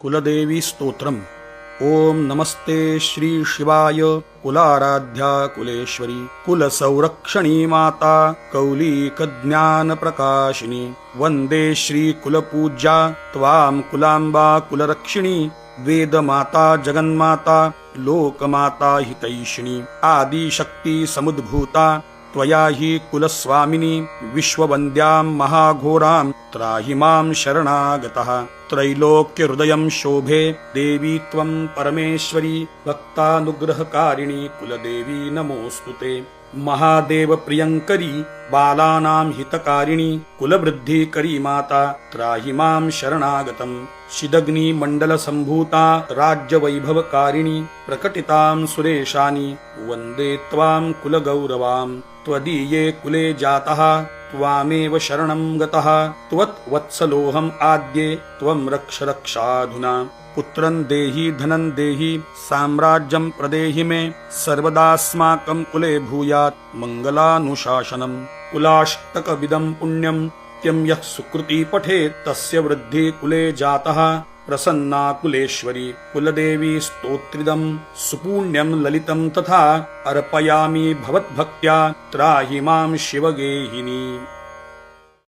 कुलदेवी स्तोत्रम्। ओम नमस्ते श्री शिवाय कुलाराध्या कुलेश्वरी कुलसंरक्षणी माता कौलिकज्ञान प्रकाशिनी वंदे श्री कुलपूज्या त्वां कुलाम्बा कुलरक्षिणी वेदमाता जगन्माता लोकमाता हितैषिणी आदिशक्ति समुद्भूता त्वया हि कुलस्वामिनी विश्ववन्द्यां महाघोरां त्राहि मां शरणागतः त्रैलोक्यहृदयं शोभे देवी त्वं परमेश्वरी भक्तानुग्रहकारिणी कुलदेवी नमोऽस्तुते महादेव प्रियंकरी बालानां हितकारिणी कुलवृद्धिकरी माता त्राहि मां शरणागतम् शिदग्नि मंडल संभूता राज्यवैभवकारिणी प्रकटितां सुरेशानि वन्दे त्वां कुलगौरवां त्वदीये कुले जातः त्वामेव शरणं गतः त्वत्वत्सलोऽहम् आद्ये त्वं रक्ष रक्षाधुना पुत्रं देहि धनं देहि साम्राज्यं प्रदेहि मे सर्वदास्माकं कुले भूयात् मङ्गलानुशासनम् कुलाष्टकविदं पुण्यं त्यं यः सुकृती पठेत् तस्य वृद्धि कुले जातः प्रसन्ना कुलेश्वरी कुलदेवी स्तोत्रिदं सुपुण्यं ललितं तथा अर्पयामि भवद्भक्त्या त्राहि मां शिवगेहिनी।